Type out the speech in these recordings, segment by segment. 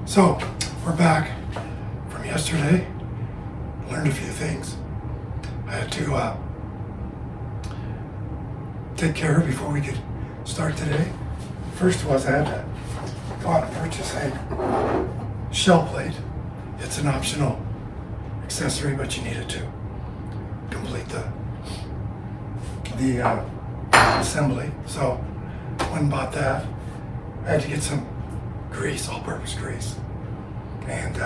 So, we're back from yesterday. Learned a few things. I had to take care of before we could start today. First was I had to go out and purchase a shell plate. It's an optional accessory, but you need it to complete the assembly. So, went and bought that. I had to get some grease, all-purpose grease, and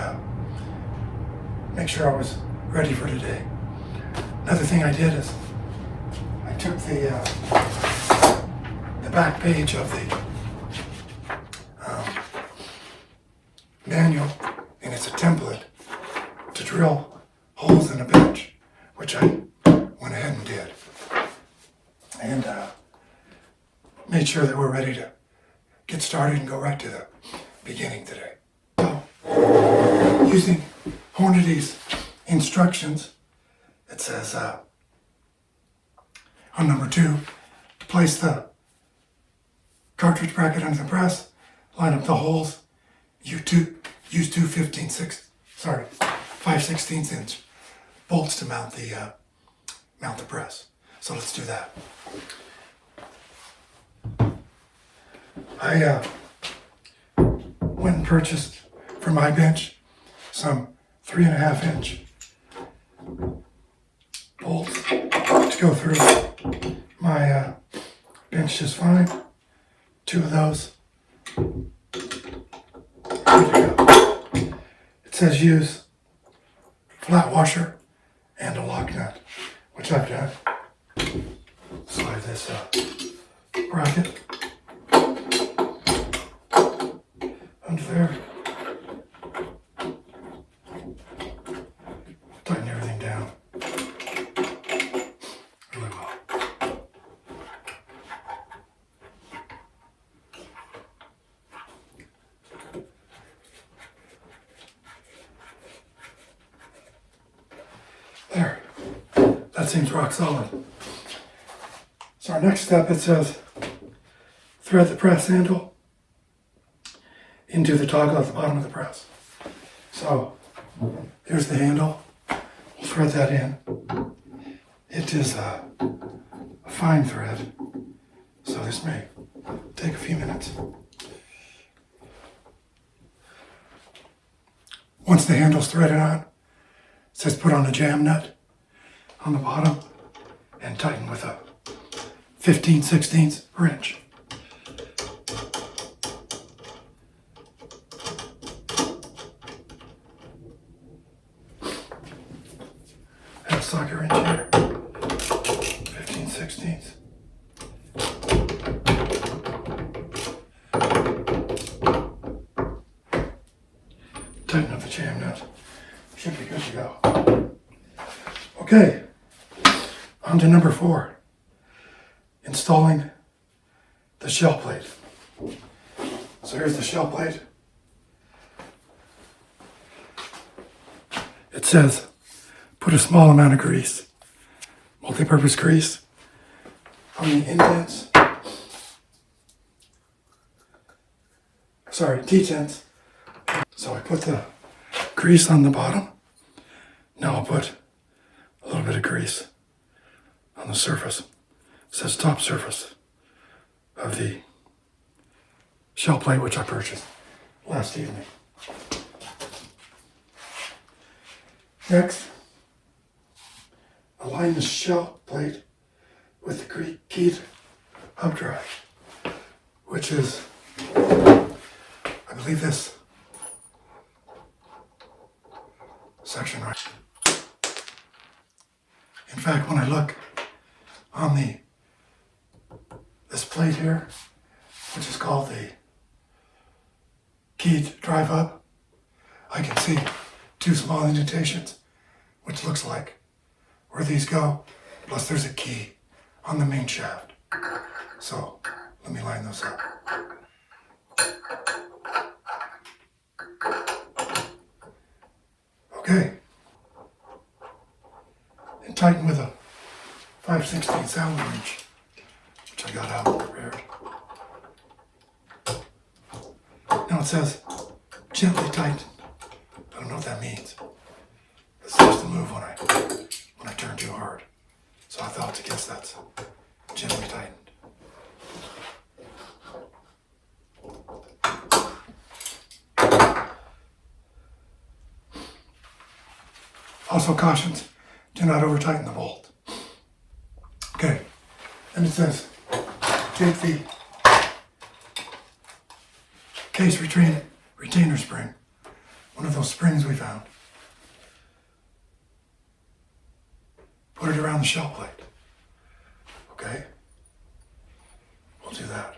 make sure I was ready for today. Another thing I did is I took the back page of the manual, and it's a template to drill holes in a bench, which I went ahead and did, and made sure that we're ready to get started and go right to the beginning today. So, using Hornady's instructions, it says on number 2, place the cartridge bracket under the press, line up the holes, use two 5/16 inch bolts to mount the press. So let's do that. I went and purchased for my bench some 3.5 inch bolts to go through my bench just fine. 2 of those. There we go. It says use flat washer and a lock nut, which I've done. Slide this bracket under there. Tighten everything down really well. There. That seems rock solid. So our next step, it says thread the press handle into the toggle at the bottom of the press. So here's the handle. We'll thread that in. It is a fine thread, so this may take a few minutes. Once the handle's threaded on, it says put on a jam nut on the bottom and tighten with a 15/16 wrench. Have a socket wrench here, 15/16. Tighten up the jam nut. Should be good to go. Okay, on to number 4. Installing the shell plate. So here's the shell plate. It says put a small amount of grease, multi-purpose grease, on the indents, detents. So I put the grease on the bottom. Now I'll put a little bit of grease on the surface. It says top surface of the shell plate, which I purchased last evening. Next, align the shell plate with the keyed hub drive, which is, I believe, this section right. In fact, when I look on this plate here, which is called the keyed drive hub, I can see 2 small indentations, which looks like where these go, plus there's a key on the main shaft. So let me line those up. Okay. And tighten with a 5/16 Allen wrench, which I got out and prepared. Now it says gently tightened. I don't know what that means. It starts to move when I turn too hard. So I thought to guess that's gently tightened. Also cautions, do not over tighten the bolt. Okay, and it says, take the case retainer spring, one of those springs we found. Put it around the shell plate. Okay? We'll do that.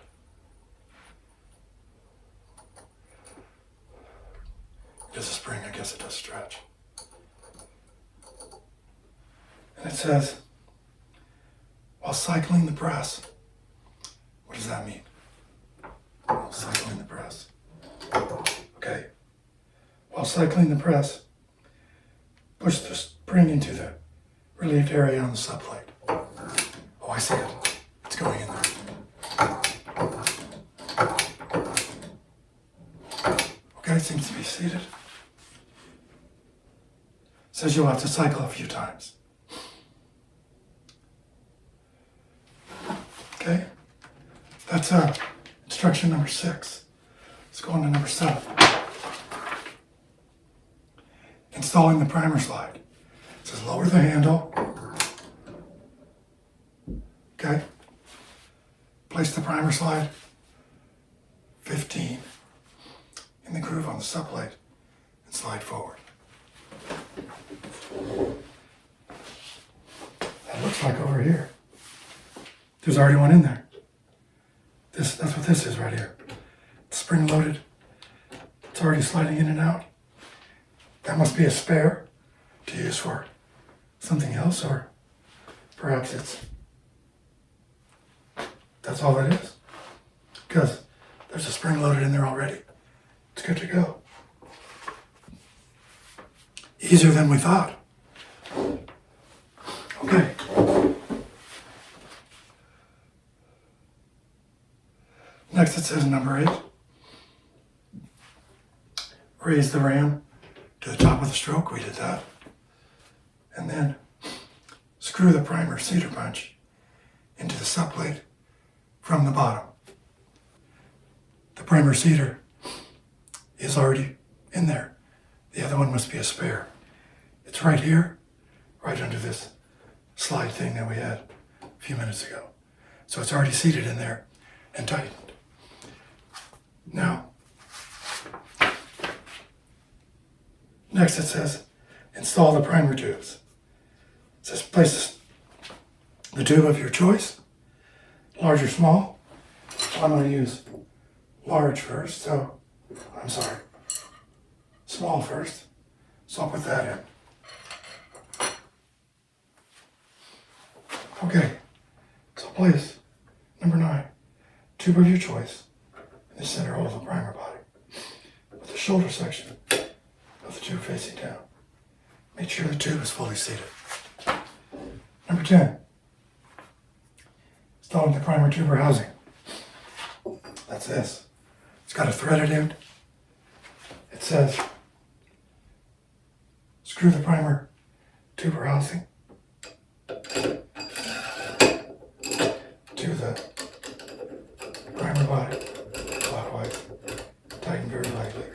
It is a spring, I guess it does stretch. And it says, while cycling the press. What does that mean? While cycling the press. Okay. While cycling the press, push the spring into the relieved area on the subplate. Oh, I see it. It's going in there. Okay, it seems to be seated. Says you'll have to cycle a few times. Okay, that's instruction number 6. Let's go on to number 7. Installing the primer slide. It says lower the handle. Okay. Place the primer slide 15 in the groove on the subplate and slide forward. That looks like over here. There's already one in there. That's what this is right here. It's spring loaded. It's already sliding in and out. That must be a spare to use for something else, or perhaps that's all it is. Because there's a spring loaded in there already. It's good to go. Easier than we thought. Okay. Next it says number 8. Raise the ram to the top of the stroke. We did that. And then screw the primer cedar punch into the subplate from the bottom. The primer cedar is already in there. The other one must be a spare. It's right here, right under this slide thing that we had a few minutes ago. So it's already seated in there and tightened. Now, next it says, install the primer tubes. It says place the tube of your choice, large or small. I'm going to use large first, so, small first. So I'll put that in. Okay, so place number 9, tube of your choice in the center hole of the primer body, with the shoulder section of the tube facing down. Make sure the tube is fully seated. Number 10, installing the primer tuber housing. That's this. It's got a threaded end. It says, screw the primer tuber housing to the primer body clockwise. Tighten very lightly.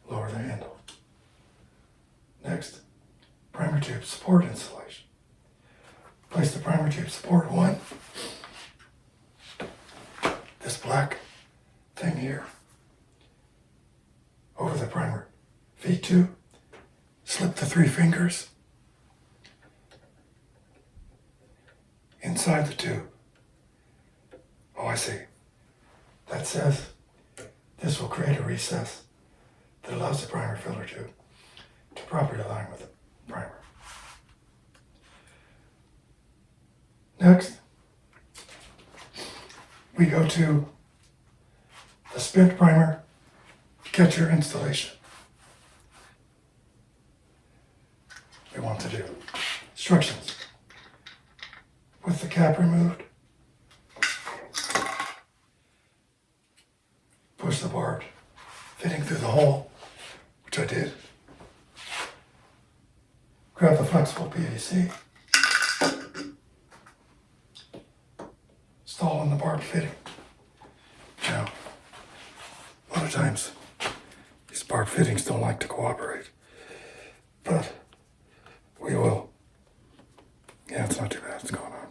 Lower the handle. Next, primer tube support installation. Place the primer tube support 1, this black thing here, over the primer feet 2. Slip the 3 fingers inside the tube. Oh, I see. That says this will create a recess that allows the primer filler tube to properly align with the primer. Next, we go to the spent primer catcher installation. We want to do instructions. With the cap removed, fitting through the hole, which I did. Grab the flexible PVC, install on the barbed fitting. Now, a lot of times, these barbed fittings don't like to cooperate, but we will. Yeah, it's not too bad. It's going on.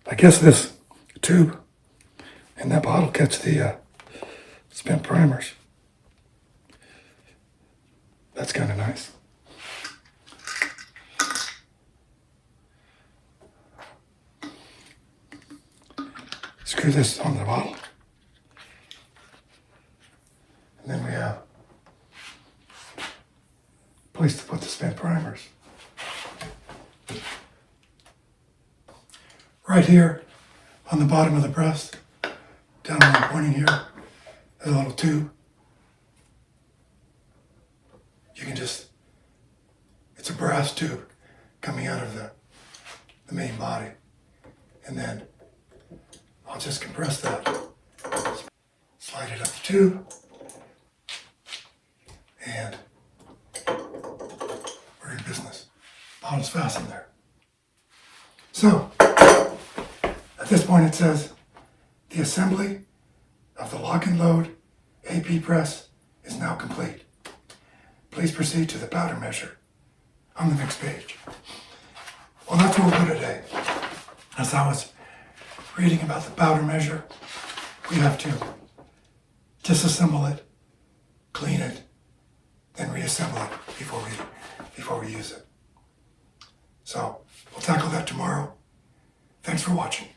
I guess this tube and that bottle catch the spent primers. That's kind of nice. Screw this on the bottle. And then we have a place to put the spent primers. Right here on the bottom of the press, down where I'm pointing here, there's a little tube. You can just, it's a brass tube coming out of the main body. And then I'll just compress that, slide it up the tube, and we're in business. Bottle's fastened there. So, at this point it says, the assembly of the lock and load AP press is now complete. Please proceed to the powder measure on the next page. Well, that's what we'll do today. As I was reading about the powder measure, we have to disassemble it, clean it, then reassemble it before we use it. So we'll tackle that tomorrow. Thanks for watching.